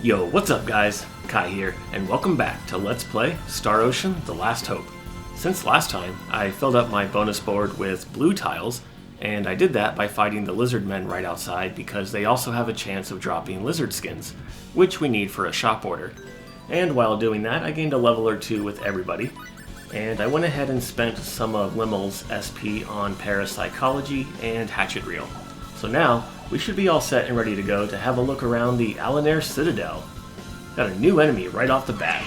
Yo, what's up guys? Kai here, and welcome back to Let's Play Star Ocean: The Last Hope. Since last time, I filled up my bonus board with blue tiles, and I did that by fighting the lizard men right outside because they also have a chance of dropping lizard skins, which we need for a shop order. And while doing that, I gained a level or two with everybody, and I went ahead and spent some of Limel's SP on parapsychology and hatchet reel. So now, we should be all set and ready to go to have a look around the Alanair Citadel. Got a new enemy right off the bat.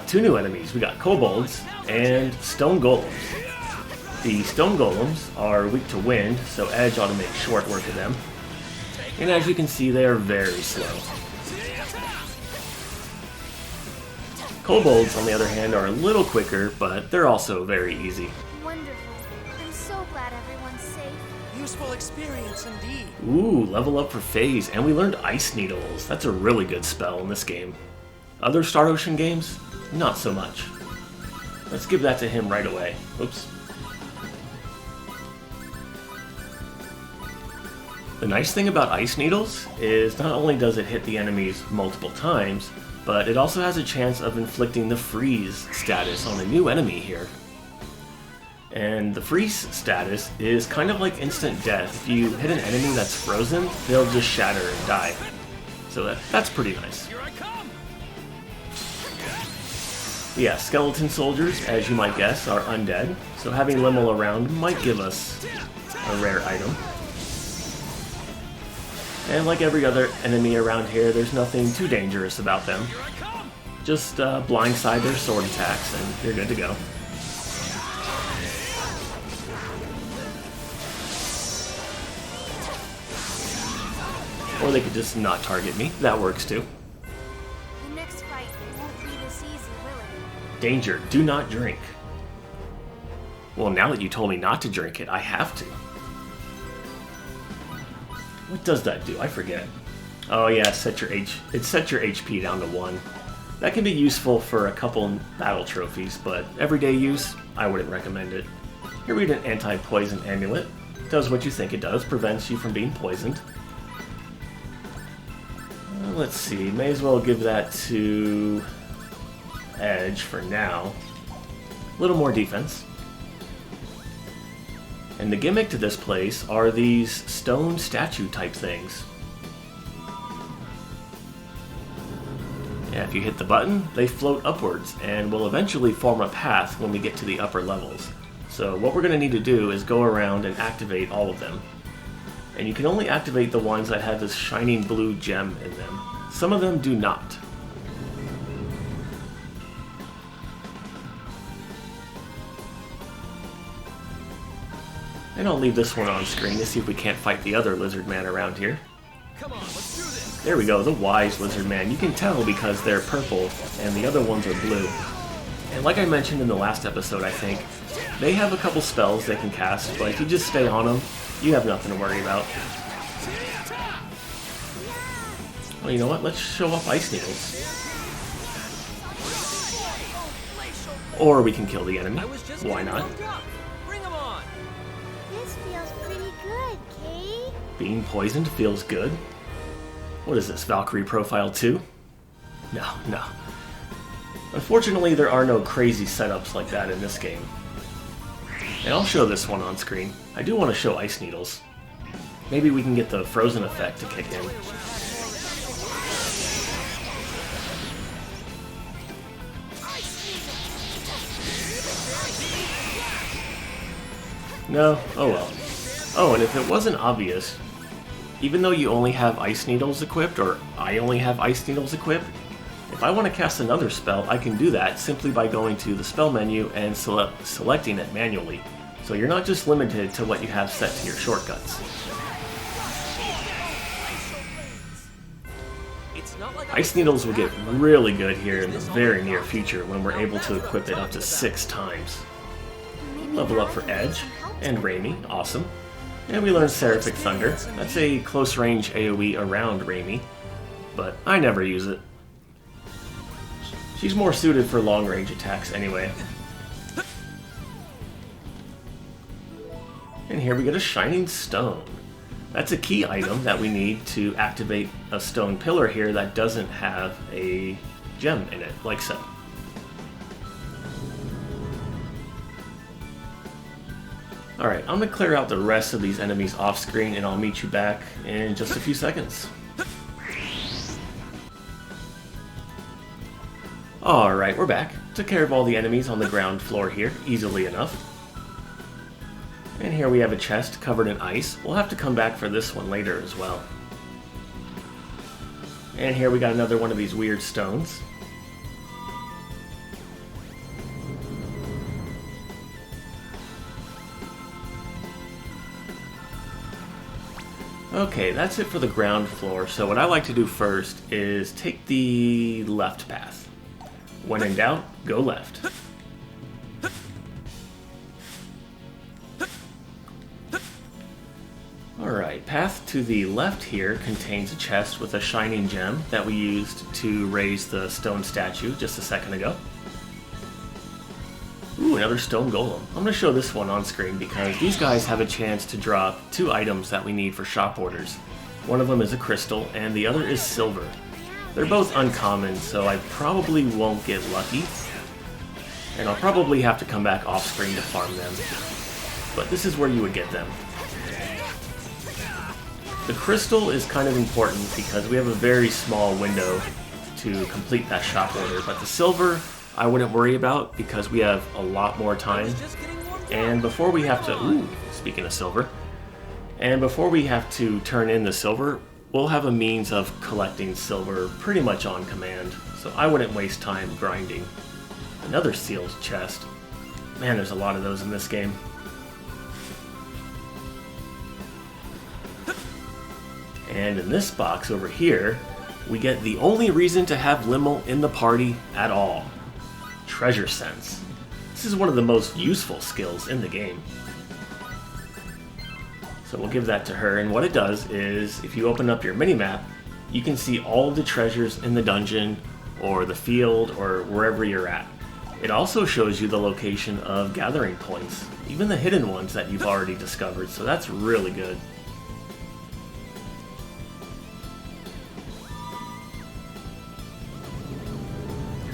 Two new enemies. We got kobolds and stone golems. The stone golems are weak to wind, so Edge ought to make short work of them. And as you can see, they are very slow. Kobolds, on the other hand, are a little quicker, but they're also very easy. Wonderful. I'm so glad everyone's safe. Useful experience indeed. Ooh, level up for phase, and we learned Ice Needles. That's a really good spell in this game. Other Star Ocean games? Not so much. Let's give that to him right away. Oops. The nice thing about Ice Needles is not only does it hit the enemies multiple times, but it also has a chance of inflicting the freeze status on a new enemy here. And the freeze status is kind of like instant death. If you hit an enemy that's frozen, they'll just shatter and die. So that's pretty nice. Yeah, skeleton soldiers, as you might guess, are undead, so having Limel around might give us a rare item. And like every other enemy around here, there's nothing too dangerous about them. Just blindside their sword attacks and you're good to go. Or they could just not target me. That works too. The next fight won't be this easy, will it? Danger, do not drink. Well, now that you told me not to drink it, I have to. What does that do? I forget. Oh yeah, it sets your HP down to 1. That can be useful for a couple battle trophies, but everyday use, I wouldn't recommend it. Here we get an anti-poison amulet. Does what you think it does, prevents you from being poisoned. Let's see, may as well give that to Edge for now. A little more defense. And the gimmick to this place are these stone statue type things. Yeah, if you hit the button, they float upwards and will eventually form a path when we get to the upper levels. So what we're going to need to do is go around and activate all of them. And you can only activate the ones that have this shining blue gem in them. Some of them do not. And I'll leave this one on screen to see if we can't fight the other lizard man around here. Come on, let's do this. There we go, the wise lizard man. You can tell because they're purple and the other ones are blue. And like I mentioned in the last episode, I think, they have a couple spells they can cast, but if you just stay on them, you have nothing to worry about. Well, you know what? Let's show off Ice Needles. Or we can kill the enemy. Why not? Bring 'em on. This feels pretty good, Kate. Being poisoned feels good. What is this, Valkyrie Profile 2? No. Unfortunately, there are no crazy setups like that in this game. And I'll show this one on screen. I do want to show Ice Needles. Maybe we can get the frozen effect to kick in. No? Oh well. Oh, and if it wasn't obvious, even though you only have Ice Needles equipped, or I only have Ice Needles equipped, if I want to cast another spell, I can do that simply by going to the spell menu and selecting it manually. So you're not just limited to what you have set to your shortcuts. Ice Needles will get really good here in the very near future when we're able to equip it up to 6 times. Level up for Edge and Raimi, awesome. And we learned Seraphic Thunder. That's a close range AoE around Raimi, but I never use it. She's more suited for long range attacks anyway. And here we get a Shining Stone. That's a key item that we need to activate a stone pillar here that doesn't have a gem in it, like so. Alright, I'm going to clear out the rest of these enemies off screen and I'll meet you back in just a few seconds. Alright, we're back. Took care of all the enemies on the ground floor here, easily enough. And here we have a chest covered in ice. We'll have to come back for this one later as well. And here we got another one of these weird stones. Okay, that's it for the ground floor, so what I like to do first is take the left path. When in doubt, go left. Alright, path to the left here contains a chest with a shining gem that we used to raise the stone statue just a second ago. Ooh, another stone golem. I'm going to show this one on screen because these guys have a chance to drop 2 items that we need for shop orders. One of them is a crystal and the other is silver. They're both uncommon, so I probably won't get lucky. And I'll probably have to come back off screen to farm them. But this is where you would get them. The crystal is kind of important because we have a very small window to complete that shop order, but the silver I wouldn't worry about because we have a lot more time. And before we have to, ooh, speaking of silver, and before we have to turn in the silver, we'll have a means of collecting silver pretty much on command, so I wouldn't waste time grinding. Another sealed chest. Man, there's a lot of those in this game. And in this box over here, we get the only reason to have Limmel in the party at all. Treasure Sense. This is one of the most useful skills in the game. So we'll give that to her, and what it does is, if you open up your minimap, you can see all the treasures in the dungeon, or the field, or wherever you're at. It also shows you the location of gathering points, even the hidden ones that you've already discovered, so that's really good.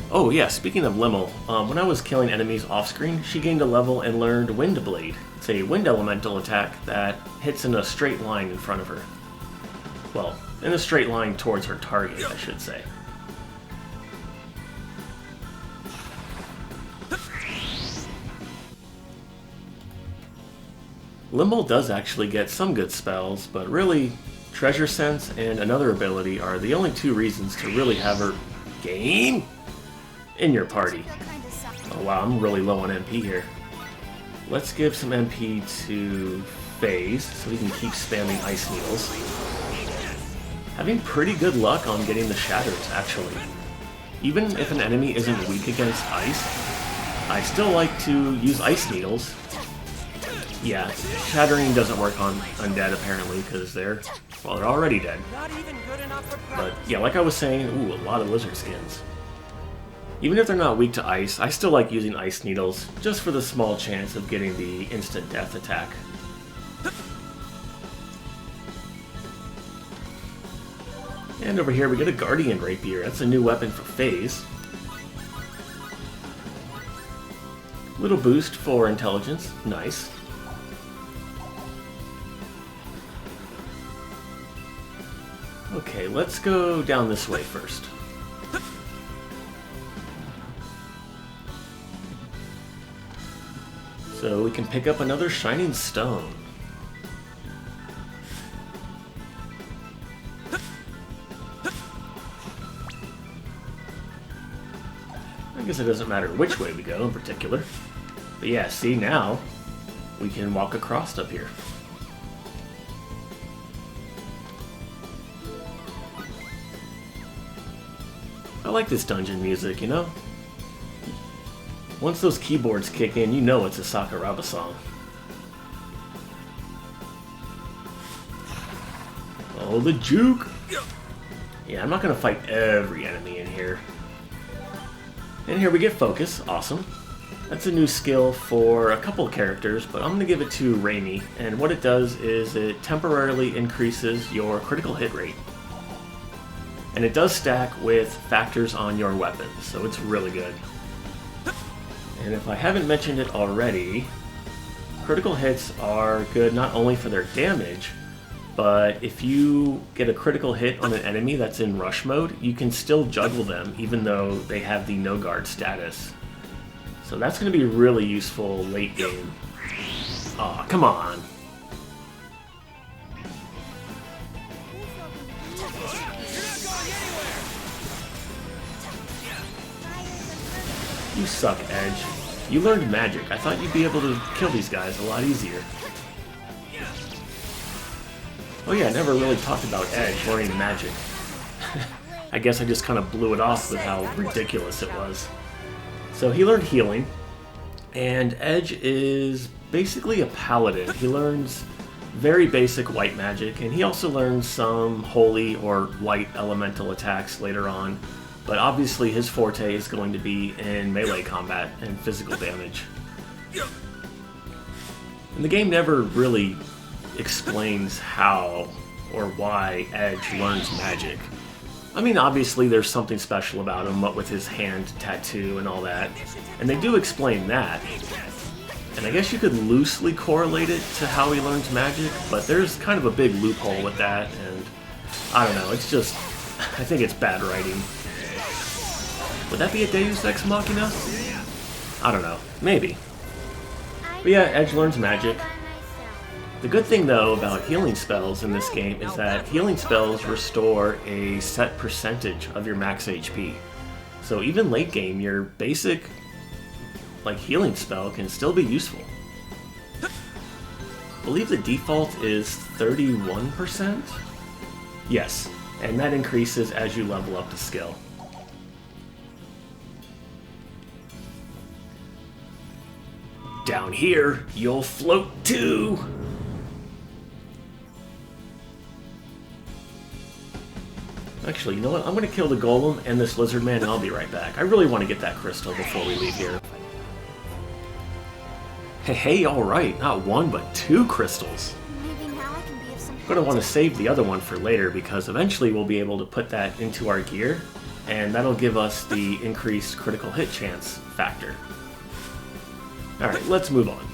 Oh yeah, speaking of Limmel, when I was killing enemies off-screen, she gained a level and learned Wind Blade. It's a wind elemental attack that hits in a straight line in front of her. Well, in a straight line towards her target, I should say. Limmel does actually get some good spells, but really, Treasure Sense and another ability are the only 2 reasons to really have her game in your party. Oh wow, I'm really low on MP here. Let's give some MP to Phase so we can keep spamming Ice Needles. Having pretty good luck on getting the Shatters, actually. Even if an enemy isn't weak against Ice, I still like to use Ice Needles. Yeah, Shattering doesn't work on Undead apparently because they're already dead. But yeah, like I was saying, ooh, a lot of lizard skins. Even if they're not weak to ice, I still like using Ice Needles, just for the small chance of getting the instant death attack. And over here we get a Guardian Rapier. That's a new weapon for Phase. Little boost for intelligence. Nice. Okay, let's go down this way first. So we can pick up another shining stone. I guess it doesn't matter which way we go in particular. But yeah, see, now we can walk across up here. I like this dungeon music, you know? Once those keyboards kick in, you know it's a Sakuraba song. Oh, the juke! Yeah, I'm not gonna fight every enemy in here. And here we get focus, awesome. That's a new skill for a couple characters, but I'm going to give it to Raimi, and what it does is it temporarily increases your critical hit rate. And it does stack with factors on your weapons, so it's really good. And if I haven't mentioned it already, critical hits are good not only for their damage, but if you get a critical hit on an enemy that's in rush mode, you can still juggle them even though they have the no guard status. So that's going to be really useful late game. Aw, come on. You suck, Edge. You learned magic. I thought you'd be able to kill these guys a lot easier. Oh yeah, I never really talked about Edge learning magic. I guess I just kind of blew it off with how ridiculous it was. So he learned healing, and Edge is basically a paladin. He learns very basic white magic, and he also learns some holy or light elemental attacks later on, but obviously his forte is going to be in melee combat and physical damage. And the game never really explains how or why Edge learns magic. I mean, obviously there's something special about him, what with his hand tattoo and all that, and they do explain that. And I guess you could loosely correlate it to how he learns magic, but there's kind of a big loophole with that, and I don't know, it's just, I think it's bad writing. Would that be a Deus Ex Machina? I don't know, maybe. But yeah, Edge learns magic. The good thing, though, about healing spells in this game is that healing spells restore a set percentage of your max HP. So even late game, your basic healing spell can still be useful. I believe the default is 31%? Yes, and that increases as you level up the skill. Down here, you'll float too! Actually, you know what? I'm going to kill the golem and this lizard man, and I'll be right back. I really want to get that crystal before we leave here. Hey, alright, not one, but 2 crystals. Maybe now I can be of some I'm going to want to save the other one for later, because eventually we'll be able to put that into our gear, and that'll give us the increased critical hit chance factor. Alright, let's move on.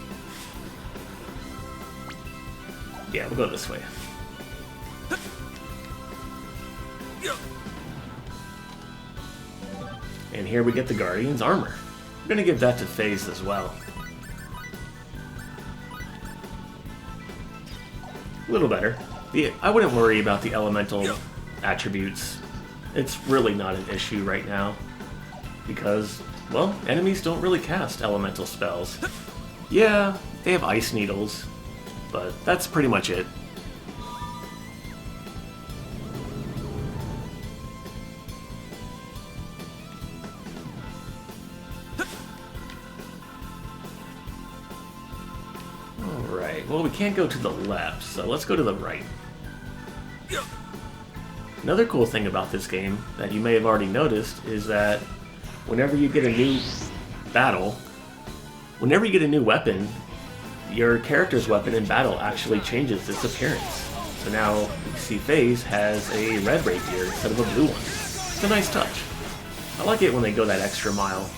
Yeah, we'll go this way. And here we get the Guardian's armor. We're going to give that to FaZe as well. A little better. I wouldn't worry about the elemental attributes. It's really not an issue right now. Because, well, enemies don't really cast elemental spells. Yeah, they have ice needles, but that's pretty much it. Alright, well we can't go to the left, so let's go to the right. Another cool thing about this game that you may have already noticed is that whenever you get a new battle, whenever you get a new weapon, your character's weapon in battle actually changes its appearance. So now you see FaZe has a red rapier instead of a blue one. It's a nice touch. I like it when they go that extra mile.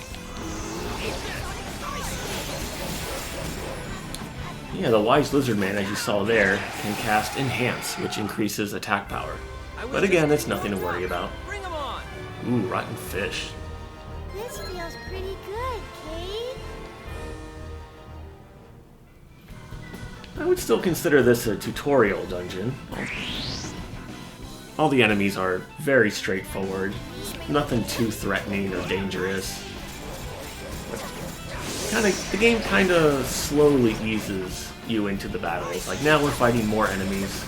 Yeah, the wise lizard man, as you saw there, can cast Enhance, which increases attack power. But again, it's nothing to worry about. Bring 'em on. Ooh, rotten fish. This feels pretty good, Kate. I would still consider this a tutorial dungeon. All the enemies are very straightforward. Nothing too threatening or dangerous. The game kind of slowly eases you into the battles. Like now we're fighting more enemies,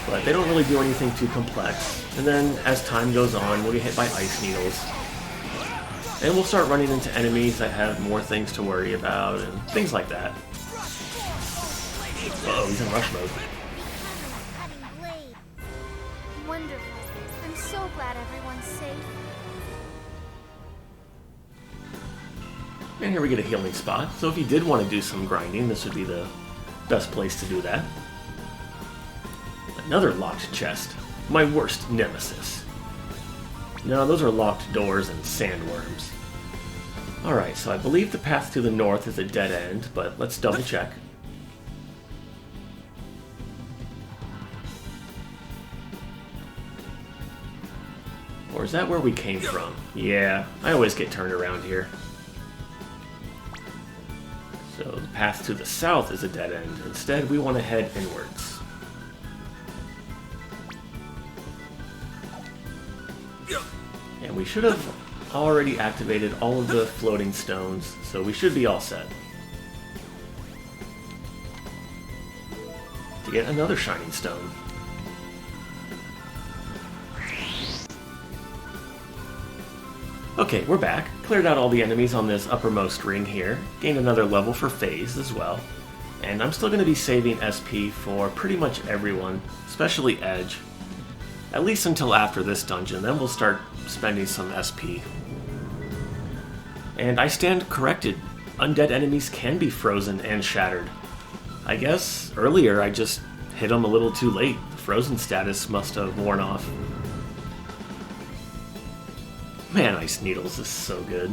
but they don't really do anything too complex. And then as time goes on, we'll get hit by ice needles. And we'll start running into enemies that have more things to worry about and things like that. Uh-oh, he's in rush mode. Cutting blade. Wonderful. I'm so glad everyone's safe. And here we get a healing spot, so if you did want to do some grinding, this would be the best place to do that. Another locked chest. My worst nemesis. No, those are locked doors and sandworms. Alright, so I believe the path to the north is a dead end, but let's double check. Or is that where we came from? Yeah, I always get turned around here. So the path to the south is a dead end. Instead, we want to head inwards. And we should have already activated all of the floating stones, so we should be all set. To get another shining stone. Okay, we're back. Cleared out all the enemies on this uppermost ring here. Gained another level for phase as well. And I'm still going to be saving SP for pretty much everyone, especially Edge. At least until after this dungeon, then we'll start spending some SP. And I stand corrected. Undead enemies can be frozen and shattered. I guess earlier I just hit them a little too late. The frozen status must have worn off. Man, Ice Needles is so good.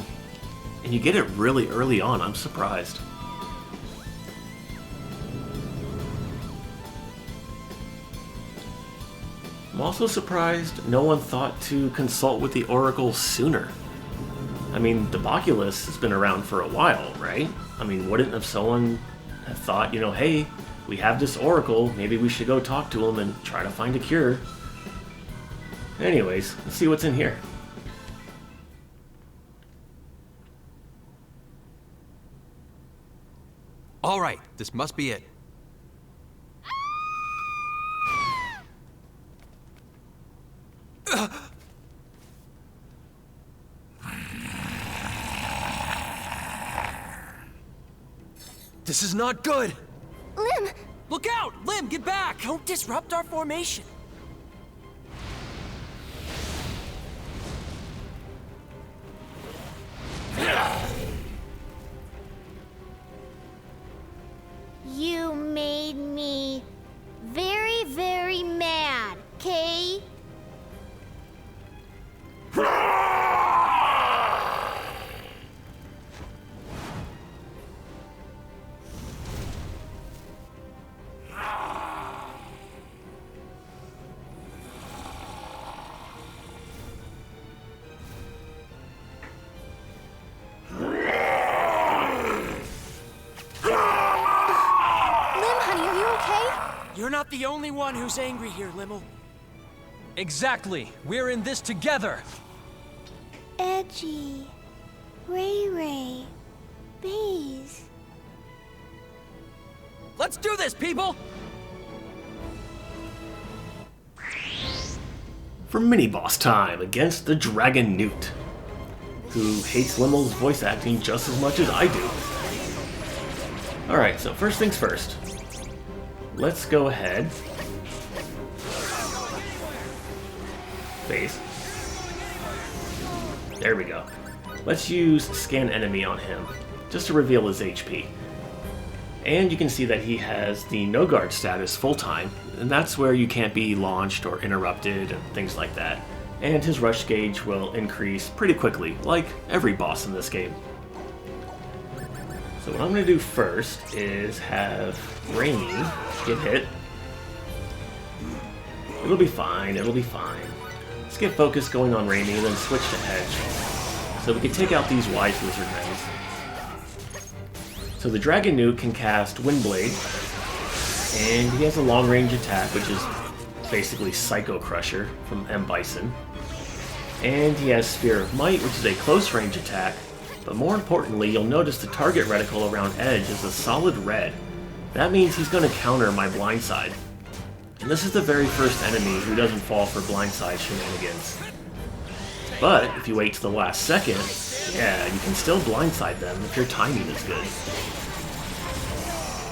And you get it really early on, I'm surprised. I'm also surprised no one thought to consult with the Oracle sooner. I mean, the bacculus has been around for a while, right? I mean, wouldn't have someone have thought, you know, hey, we have this Oracle, maybe we should go talk to him and try to find a cure. Anyways, let's see what's in here. All right, this must be it. This is not good! Lim! Look out! Lim, get back! Don't disrupt our formation. You made me very, very mad, Kay? You're not the only one who's angry here, Limmel. Exactly. We're in this together. Edgy. Ray Ray. Baze. Let's do this, people! For mini-boss time against the Dragon Newt, who hates Limmel's voice acting just as much as I do. Alright, so first things first. Let's go ahead. Phase. There we go. Let's use Scan Enemy on him, just to reveal his HP. And you can see that he has the No Guard status full-time, and that's where you can't be launched or interrupted and things like that. And his rush gauge will increase pretty quickly, like every boss in this game. So what I'm going to do first is have Rainy get hit. It'll be fine, it'll be fine. Let's get focus going on Rainy and then switch to Edge, so we can take out these wise lizard men. So the Dragon Newt can cast Windblade, and he has a long-range attack, which is basically Psycho Crusher from M. Bison. And he has Sphere of Might, which is a close-range attack, but more importantly, you'll notice the target reticle around Edge is a solid red. That means he's going to counter my Blindside. And this is the very first enemy who doesn't fall for Blindside shenanigans. But if you wait to the last second, yeah, you can still Blindside them if your timing is good.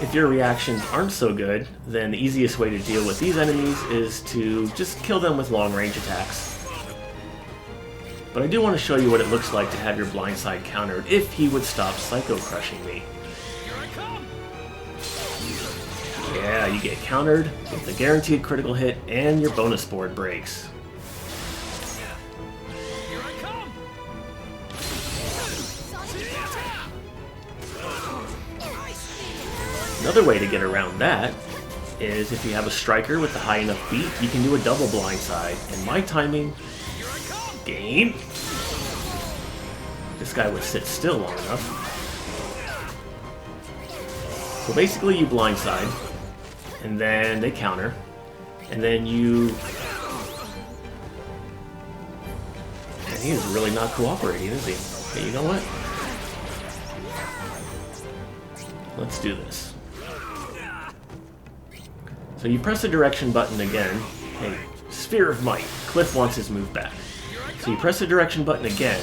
If your reactions aren't so good, then the easiest way to deal with these enemies is to just kill them with long-range attacks. But I do want to show you what it looks like to have your blindside countered if he would stop Psycho Crushing me. Yeah, you get countered with a guaranteed critical hit and your bonus board breaks. Another way to get around that is if you have a striker with a high enough beat, you can do a double blindside. And my timing, game. This guy would sit still long enough. So basically you blindside, and then they counter, and then you... And he is really not cooperating, is he? Hey, you know what? Let's do this. So you press the direction button again. Hey, Sphere of Might. Cliff wants his move back. So you press the direction button again,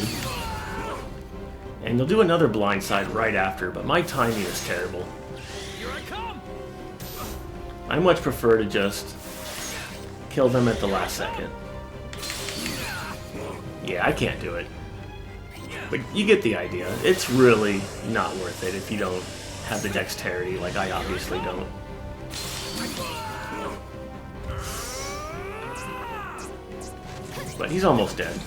and you'll do another blindside right after, but my timing is terrible. I much prefer to just kill them at the last second. Yeah, I can't do it. But you get the idea. It's really not worth it if you don't have the dexterity, like I obviously don't. But he's almost dead.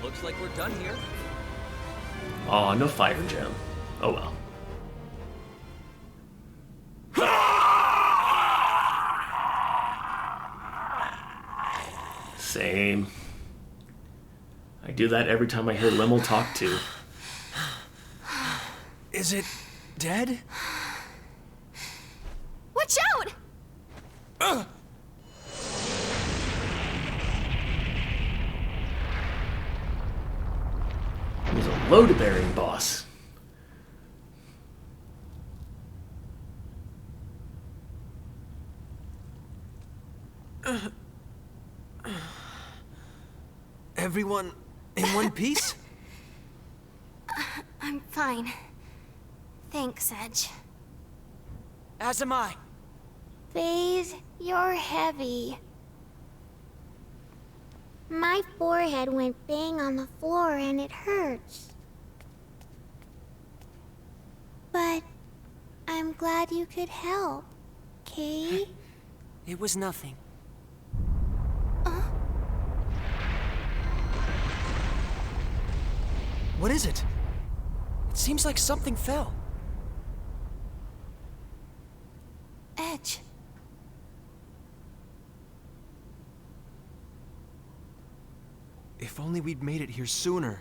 Looks like we're done here. Aw, no fire gem. Oh well. Same. I do that every time I hear Limmel talk to. Is it dead? Watch out! He was a load-bearing boss. Everyone in one piece? I'm fine. Thanks, Edge. As am I. Phase, you're heavy. My forehead went bang on the floor and it hurts. But I'm glad you could help, Kay? It was nothing. What is it? It seems like something fell. Edge. If only we'd made it here sooner.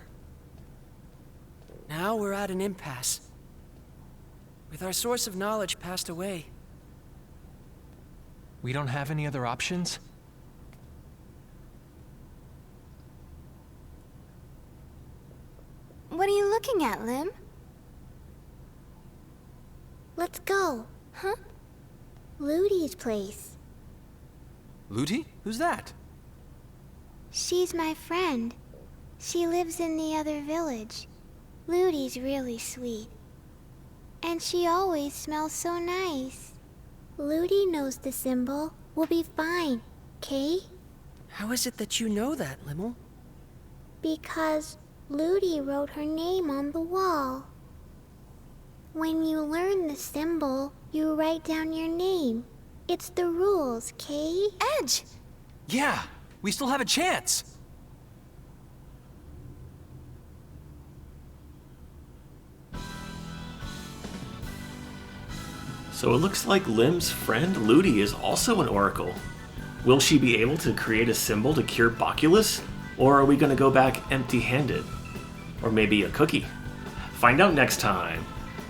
Now we're at an impasse. With our source of knowledge passed away. We don't have any other options? What are you looking at, Lim? Let's go. Huh? Ludi's place. Ludi? Who's that? She's my friend. She lives in the other village. Ludi's really sweet. And she always smells so nice. Ludi knows the symbol. We'll be fine, Kay? How is it that you know that, Limmel? Because Ludi wrote her name on the wall. When you learn the symbol, you write down your name. It's the rules, Kay? Edge! Yeah, we still have a chance. So it looks like Lim's friend Ludi is also an oracle. Will she be able to create a symbol to cure bacculus? Or are we going to go back empty-handed? Or maybe a cookie? Find out next time.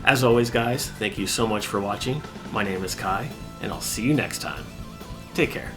As always, guys, thank you so much for watching. My name is Kai, and I'll see you next time. Take care.